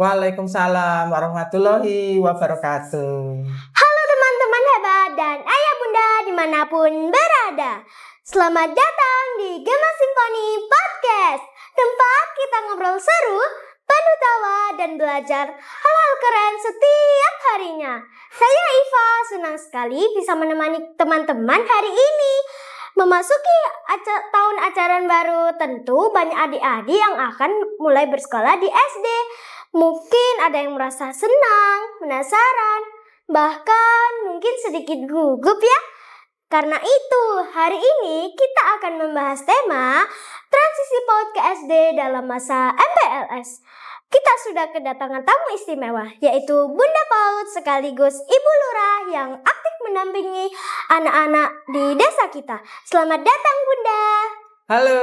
Waalaikumsalam warahmatullahi wabarakatuh. Halo teman-teman hebat dan ayah bunda dimanapun berada. Selamat datang di Gema Simfoni Podcast, tempat kita ngobrol seru, penuh tawa dan belajar hal-hal keren setiap harinya. Saya Iva, senang sekali bisa menemani teman-teman hari ini. Memasuki tahun ajaran baru, tentu banyak adik-adik yang akan mulai bersekolah di SD. Mungkin ada yang merasa senang, penasaran, bahkan mungkin sedikit gugup ya. Karena itu, hari ini kita akan membahas tema transisi PAUD ke SD dalam masa MPLS. Kita sudah kedatangan tamu istimewa, yaitu Bunda PAUD sekaligus Ibu Lurah yang aktif mendampingi anak-anak di desa kita. Selamat datang Bunda. Halo,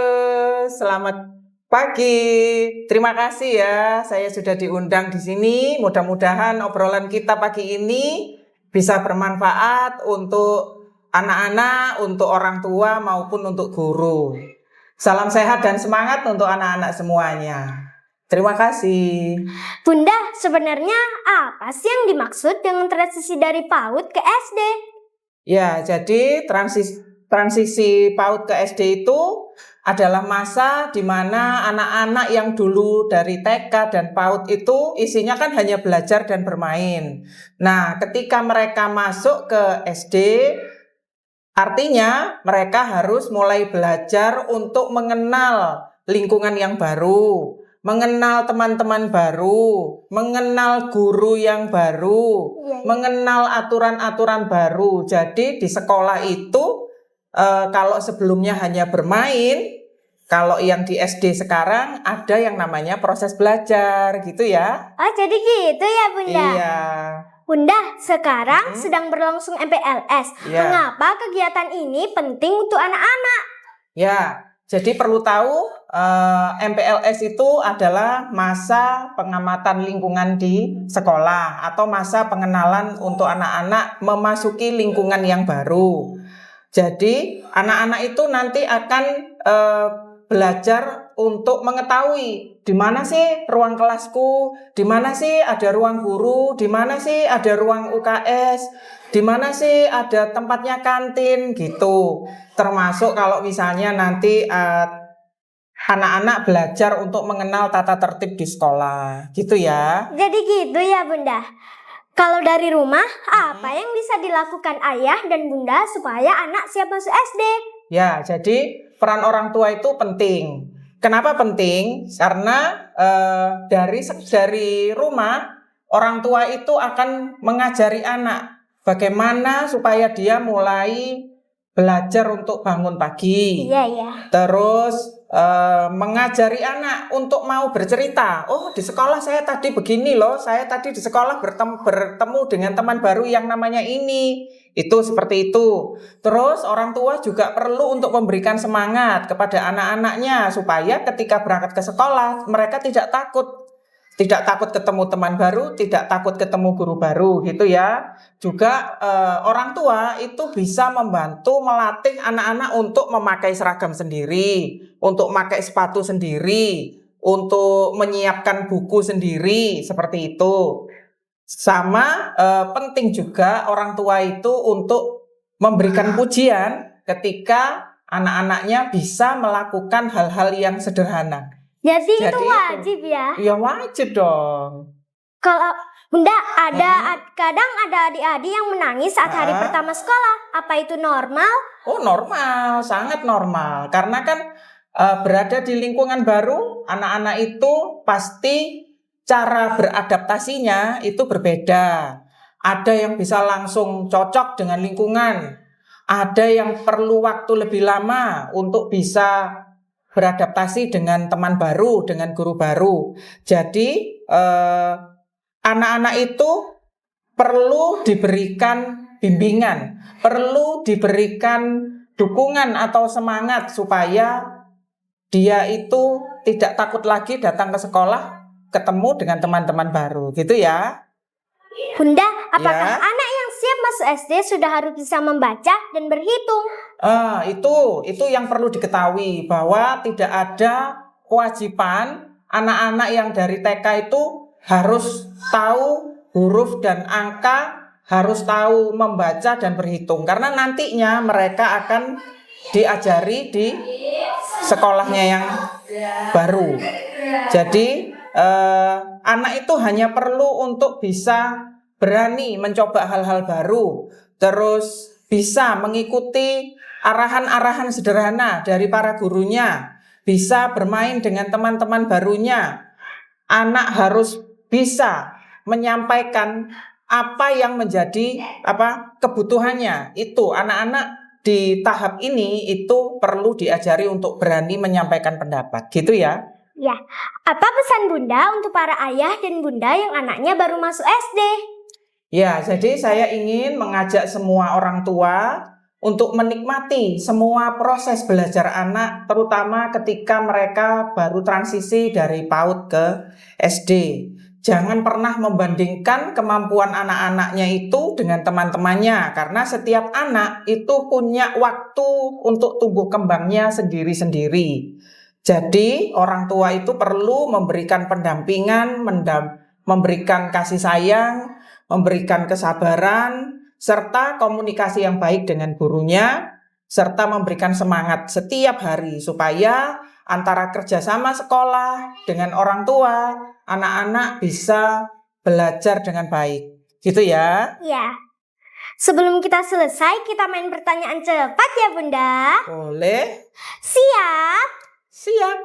selamat pagi. Terima kasih ya, saya sudah diundang di sini. Mudah-mudahan obrolan kita pagi ini bisa bermanfaat untuk anak-anak, untuk orang tua maupun untuk guru. Salam sehat dan semangat untuk anak-anak semuanya. Terima kasih. Bunda, sebenarnya apa sih yang dimaksud dengan transisi dari PAUD ke SD? Ya, jadi transisi PAUD ke SD itu adalah masa di mana anak-anak yang dulu dari TK dan PAUD itu isinya kan hanya belajar dan bermain. Nah, ketika mereka masuk ke SD, artinya mereka harus mulai belajar untuk mengenal lingkungan yang baru, mengenal teman-teman baru, mengenal guru yang baru, mengenal aturan-aturan baru. Jadi di sekolah itu kalau sebelumnya hanya bermain, kalau yang di SD sekarang ada yang namanya proses belajar gitu ya. Oh, jadi gitu ya Bunda? Iya. Bunda, sekarang sedang berlangsung MPLS. Ya. Mengapa kegiatan ini penting untuk anak-anak? Ya, jadi perlu tahu MPLS itu adalah masa pengamatan lingkungan di sekolah atau masa pengenalan untuk anak-anak memasuki lingkungan yang baru. Jadi anak-anak itu nanti akan belajar untuk mengetahui di mana sih ruang kelasku, di mana sih ada ruang guru, di mana sih ada ruang UKS, di mana sih ada tempatnya kantin gitu. Termasuk kalau misalnya nanti anak-anak belajar untuk mengenal tata tertib di sekolah, gitu ya. Jadi gitu ya Bunda. Kalau dari rumah, apa yang bisa dilakukan ayah dan bunda supaya anak siap masuk SD? Ya, jadi peran orang tua itu penting. Kenapa penting? Karena dari rumah, orang tua itu akan mengajari anak bagaimana supaya dia mulai belajar untuk bangun pagi. Iya. Terus mengajari anak untuk mau bercerita. Oh, di sekolah saya tadi begini loh. Saya tadi di sekolah bertemu dengan teman baru yang namanya ini. Itu seperti itu. Terus orang tua juga perlu untuk memberikan semangat kepada anak-anaknya supaya ketika berangkat ke sekolah mereka tidak takut. Tidak takut ketemu teman baru, tidak takut ketemu guru baru gitu ya. Juga orang tua itu bisa membantu melatih anak-anak untuk memakai seragam sendiri, untuk memakai sepatu sendiri, untuk menyiapkan buku sendiri, seperti itu. Sama penting juga orang tua itu untuk memberikan pujian ketika anak-anaknya bisa melakukan hal-hal yang sederhana. Jadi itu wajib ya? Iya wajib dong. Kalau Bunda kadang ada adik-adik yang menangis saat hari pertama sekolah. Apa itu normal? Oh normal, sangat normal. Karena kan berada di lingkungan baru, anak-anak itu pasti cara beradaptasinya itu berbeda. Ada yang bisa langsung cocok dengan lingkungan. Ada yang perlu waktu lebih lama untuk bisa beradaptasi dengan teman baru, dengan guru baru. Jadi anak-anak itu perlu diberikan bimbingan, perlu diberikan dukungan atau semangat supaya dia itu tidak takut lagi datang ke sekolah, ketemu dengan teman-teman baru, gitu ya. Bunda, apakah anak yang siap masuk SD sudah harus bisa membaca dan berhitung? Itu yang perlu diketahui bahwa tidak ada kewajiban anak-anak yang dari TK itu harus tahu huruf dan angka, harus tahu membaca dan berhitung. Karena nantinya mereka akan diajari di sekolahnya yang baru. Jadi anak itu hanya perlu untuk bisa berani mencoba hal-hal baru, terus bisa mengikuti arahan-arahan sederhana dari para gurunya, bisa bermain dengan teman-teman barunya. Anak harus bisa menyampaikan apa yang menjadi kebutuhannya. Itu anak-anak di tahap ini itu perlu diajari untuk berani menyampaikan pendapat, gitu ya. Ya, apa pesan Bunda untuk para ayah dan bunda yang anaknya baru masuk SD? Ya, jadi saya ingin mengajak semua orang tua untuk menikmati semua proses belajar anak, terutama ketika mereka baru transisi dari PAUD ke SD. Jangan pernah membandingkan kemampuan anak-anaknya itu dengan teman-temannya, karena setiap anak itu punya waktu untuk tumbuh kembangnya sendiri-sendiri. Jadi orang tua itu perlu memberikan pendampingan, memberikan kasih sayang, memberikan kesabaran, serta komunikasi yang baik dengan gurunya, serta memberikan semangat setiap hari supaya antara kerjasama sekolah dengan orang tua, anak-anak bisa belajar dengan baik. Gitu ya? Ya. Sebelum kita selesai, kita main pertanyaan cepat ya Bunda. Boleh? Siap? Siap.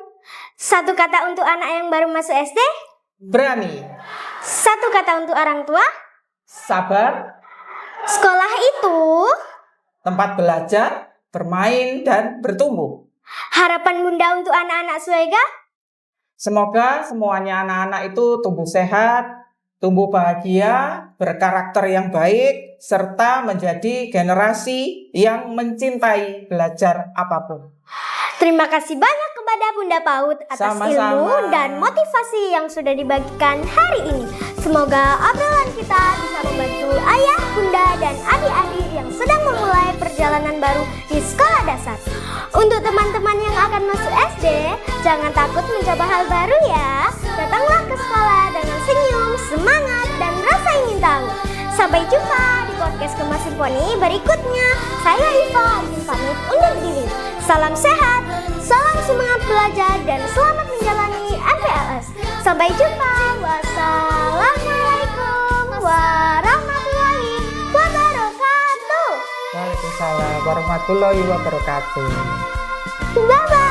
Satu kata untuk anak yang baru masuk SD? Berani. Satu kata untuk orang tua? Sabar. Sekolah itu Tempat belajar, bermain, dan bertumbuh. harapan Bunda untuk anak-anak Suega? Semoga semuanya anak-anak itu tumbuh sehat, tumbuh bahagia, berkarakter yang baik, serta menjadi generasi yang mencintai belajar apapun. Terima kasih banyak kepada Bunda PAUD atas Sama-sama. ilmu dan motivasi yang sudah dibagikan hari ini. Semoga obrolan kita bisa membantu ayah, bunda, dan adik-adik yang sedang memulai perjalanan baru di sekolah dasar. Untuk teman-teman yang akan masuk SD, jangan takut mencoba hal baru ya. Datanglah ke sekolah dengan senyum, semangat, dan rasa ingin tahu. Sampai jumpa di podcast Gema Simfoni berikutnya. Saya Iva, izin pamit undur diri. Salam sehat, salam semangat belajar, dan selamat menjalani MPLS. Sampai jumpa. Wassalamualaikum warahmatullahi wabarakatuh. Waalaikumsalam warahmatullahi wabarakatuh. Bye-bye.